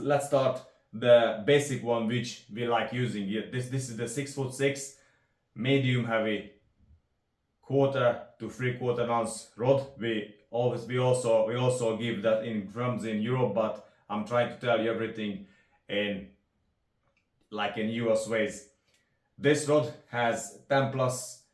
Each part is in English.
let's start the basic one which we like using here. This is the 6'6" medium heavy 1/4 to 3/4 ounce rod. We also give that in grams in Europe, but I'm trying to tell you everything in US ways. This rod has 10 plus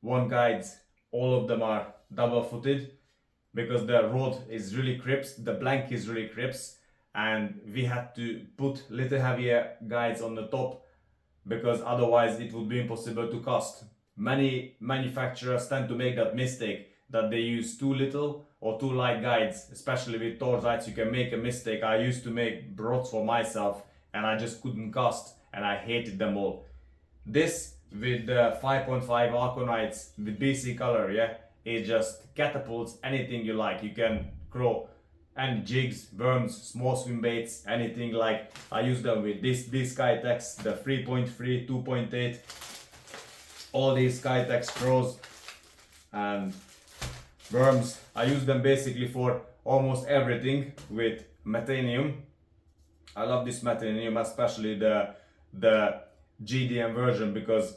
1 guides. All of them are double footed because the rod is really crisp, the blank is really crisp, and we had to put little heavier guides on the top because otherwise it would be impossible to cast. Many manufacturers tend to make that mistake that they use too little or too light guides, especially with torsites. You can make a mistake. I used to make rods for myself and I just couldn't cast and I hated them all. This with the 5.5 Arconites with BC color, yeah, it just catapults anything you like. You can grow any jigs, worms, small swim baits, anything. Like I use them with this Skytex, the 3.3, 2.8, all these Skytex pros and worms. I use them basically for almost everything with Metanium. I love this Metanium, especially the GDM version, because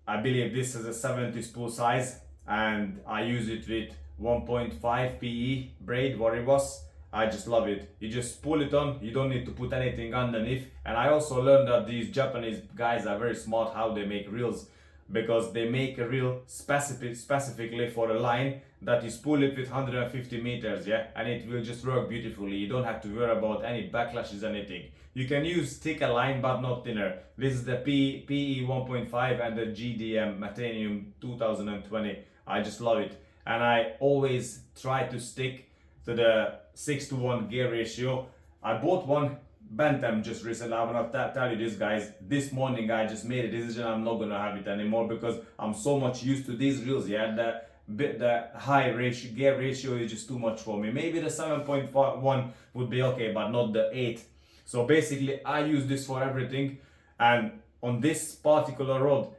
I believe this is a 70 spool size and I use it with 1.5 PE braid, what it was. I just love it. You just pull it on, you don't need to put anything underneath. And I also learned that these Japanese guys are very smart how they make reels, because they make a reel specifically for a line that you spool it with 150 meters, yeah, and it will just work beautifully. You don't have to worry about any backlashes, anything. You can use thicker line but not thinner. This is the PE 1.5 and the GDM Metanium 2020. I just love it, and I always try to stick to the 6:1 gear ratio. I bought one Bantam just recently. I will not tell you this, guys. This morning I just made a decision. I'm not gonna have it anymore because I'm so much used to these reels. Yeah, the high ratio gear ratio is just too much for me. Maybe the 7.1 would be okay, but not the 8. So basically I use this for everything. And on this particular rod,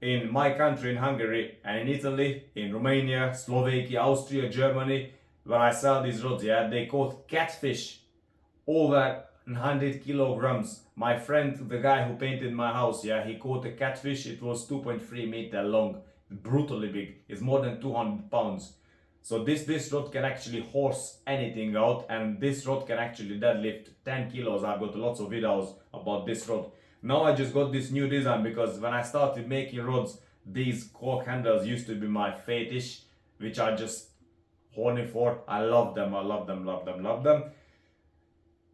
in my country, in Hungary, and in Italy, in Romania, Slovakia, Austria, Germany, when I sell these rods, yeah, they caught catfish over 100 kilograms. My friend, the guy who painted my house, yeah, he caught a catfish. It was 2.3 meter long, brutally big. It's more than 200 pounds. So this rod can actually horse anything out, and this rod can actually deadlift 10 kilos. I've got lots of videos about this rod. Now I just got this new design because when I started making rods, these cork handles used to be my fetish, which I just horny for. I love them, I love them, love them, love them.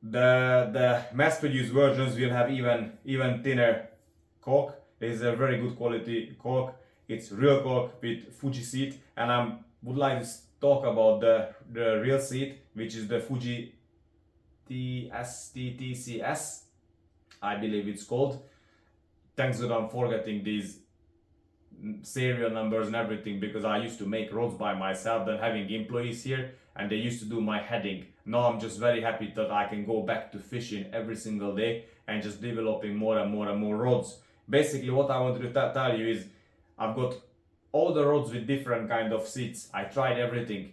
The mass-produced versions will have even thinner cork. It is a very good quality cork. It's real cork with Fuji seat, and I would like to talk about the real seat, which is the Fuji TCS, I believe it's called. Thanks that I'm forgetting these serial numbers and everything, because I used to make rods by myself, then having employees here and they used to do my heading. Now I'm just very happy that I can go back to fishing every single day and just developing more and more and more rods. Basically what I wanted to tell you is I've got all the rods with different kind of seats. I tried everything,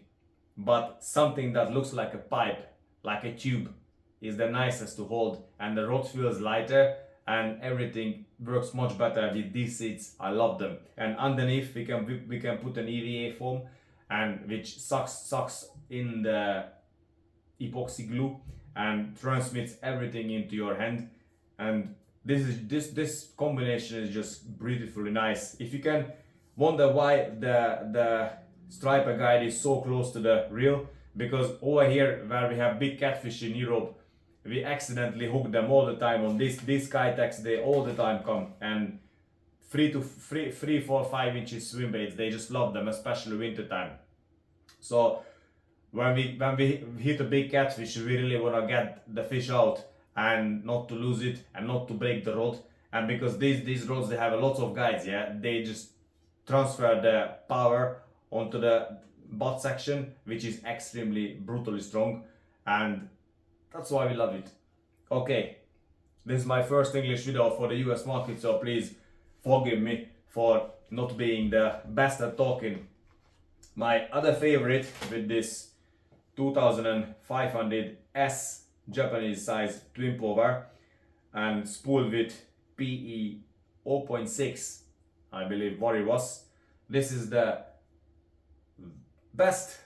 but something that looks like a pipe, like a tube, is the nicest to hold, and the rod feels lighter and everything works much better with these seats. I love them. And underneath we can put an EVA foam, and which sucks in the epoxy glue and transmits everything into your hand. And this combination is just beautifully nice. If you can wonder why the striper guide is so close to the reel, because over here where we have big catfish in Europe, we accidentally hook them all the time on this Skytex. They all the time come, and 3, 4, 5 inches swim baits, they just love them, especially winter time. So when we hit a big catfish, we really want to get the fish out and not to lose it and not to break the rod. And because these rods, they have a lot of guides, yeah, they just transfer the power onto the butt section, which is extremely brutally strong, and that's why we love it. Okay, this is my first English video for the US market, so please forgive me for not being the best at talking. My other favorite with this 2500S Japanese size twin power and spooled with PE 0.6, I believe what it was. This is the best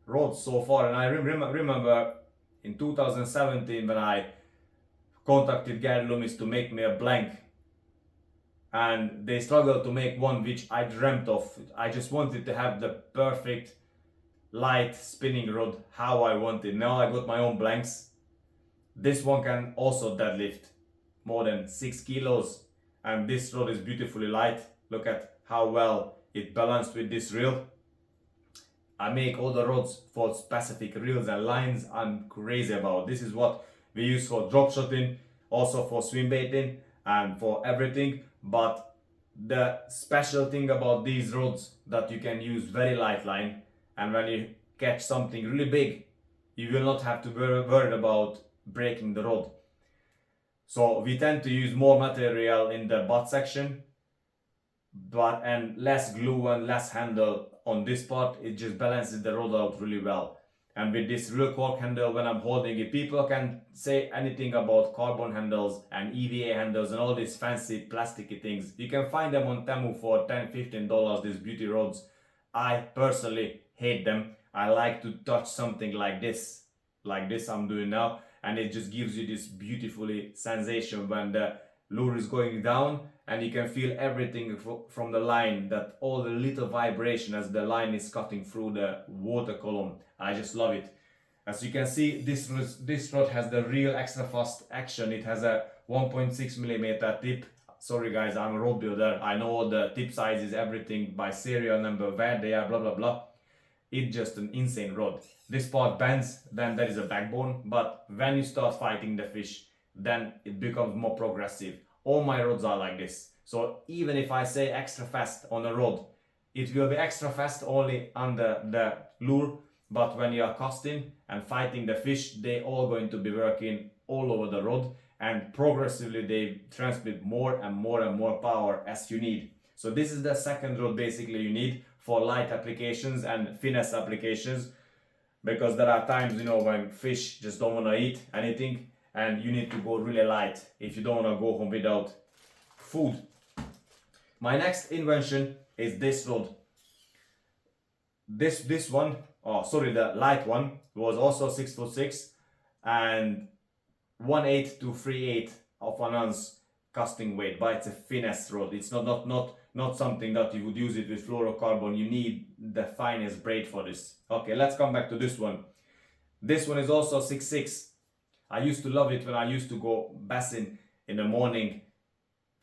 rod so far, and I remember in 2017 when I contacted Gary Loomis to make me a blank, and they struggled to make one which I dreamt of. I just wanted to have the perfect light spinning rod how I wanted. Now I got my own blanks. This one can also deadlift more than 6 kilos, and this rod is beautifully light. Look at how well it balanced with this reel. I make all the rods for specific reels and lines I'm crazy about. This is what we use for drop shotting, also for swim baiting and for everything. But the special thing about these rods that you can use very light line, and when you catch something really big, you will not have to worry about breaking the rod. So we tend to use more material in the butt section, and less glue and less handle on this part. It just balances the rod out really well. And with this real cork handle, when I'm holding it, people can say anything about carbon handles and EVA handles and all these fancy plasticky things. You can find them on Temu for $10-15, these beauty rods. I personally hate them. I like to touch something like this I'm doing now, and it just gives you this beautifully sensation when the lure is going down, and you can feel everything from the line, that all the little vibration as the line is cutting through the water column. I just love it. As you can see, this rod has the real extra fast action. It has a 1.6mm tip. Sorry guys, I'm a rod builder. I know the tip sizes, everything by serial number, where they are, blah blah blah. It's just an insane rod. This part bends, then there is a backbone, but when you start fighting the fish, then it becomes more progressive. All my rods are like this. So even if I say extra fast on a rod, it will be extra fast only under the lure, but when you are casting and fighting the fish, they all going to be working all over the rod, and progressively they transmit more and more and more power as you need. So this is the second rod basically you need for light applications and finesse applications, because there are times, you know, when fish just don't want to eat anything and you need to go really light if you don't want to go home without food. My next invention is this rod. This one, the light one was also 6'6" and 1/8 to 3/8 of an ounce casting weight, but it's a finesse rod. It's not something that you would use it with fluorocarbon. You need the finest braid for this. Okay, let's come back to this one. This one is also 6'6". I used to love it when I used to go bassing in the morning,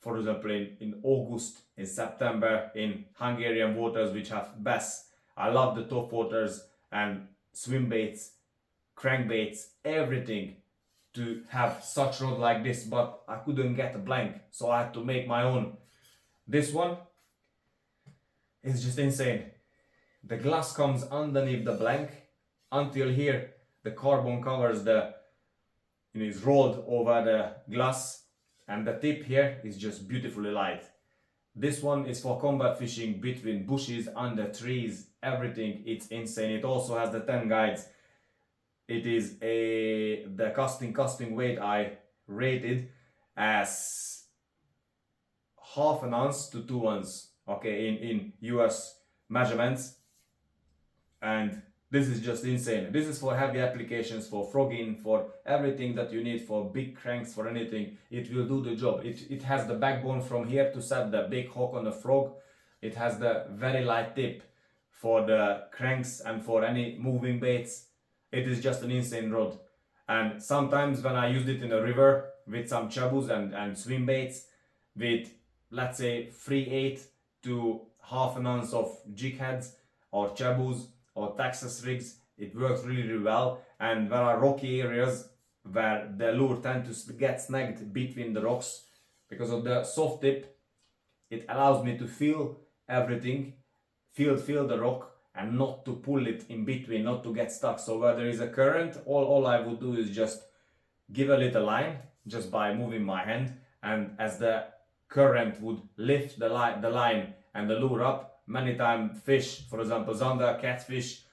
for example in August, in September, in Hungarian waters which have bass. I love the top waters and swim baits, crankbaits, everything, to have such rod like this, but I couldn't get a blank, so I had to make my own. This one is just insane. The glass comes underneath the blank until here. The carbon covers is rolled over the glass, and the tip here is just beautifully light. This one is for combat fishing between bushes, under trees, everything. It's insane. It also has the 10 guides. It is the casting weight I rated as 1/2 ounce to 2 ounce, okay, in US measurements, and this is just insane. This is for heavy applications, for frogging, for everything that you need, for big cranks, for anything. It will do the job. It has the backbone from here to set the big hook on the frog. It has the very light tip for the cranks and for any moving baits. It is just an insane rod. And sometimes when I used it in a river with some chabus and swim baits with, let's say, 3/8 to 1/2 ounce of jig heads or chabus or Texas rigs, it works really well. And there are rocky areas where the lure tends to get snagged between the rocks. Because of the soft tip, it allows me to feel everything, feel the rock, and not to pull it in between, not to get stuck. So where there is a current, all I would do is just give a little line just by moving my hand, and as the current would lift the line and the lure up, many times fish, for example zander, catfish,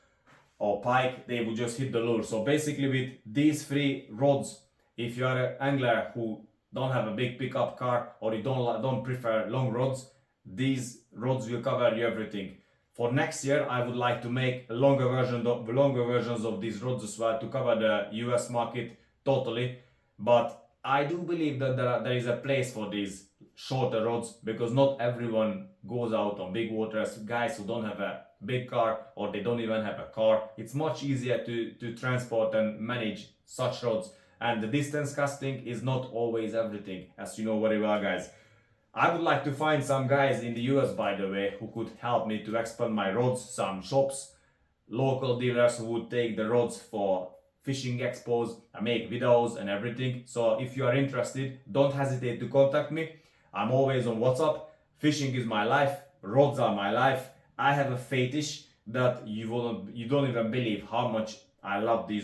or pike, they would just hit the lure. So basically with these three rods, if you are an angler who don't have a big pickup car or you don't prefer long rods, these rods will cover you everything. For next year, I would like to make longer versions of these rods as well to cover the US market totally. But I do believe that there is a place for these shorter rods because not everyone goes out on big waters. Guys who don't have a big car or they don't even have a car, it's much easier to transport and manage such rods. And the distance casting is not always everything, as you know very well, guys. I would like to find some guys in the US, by the way, who could help me to expand my rods, some shops, local dealers who would take the rods for fishing expos and make videos and everything. So if you are interested, don't hesitate to contact me. I'm always on WhatsApp. Fishing is my life, rods are my life. I have a fetish that you don't even believe how much I love these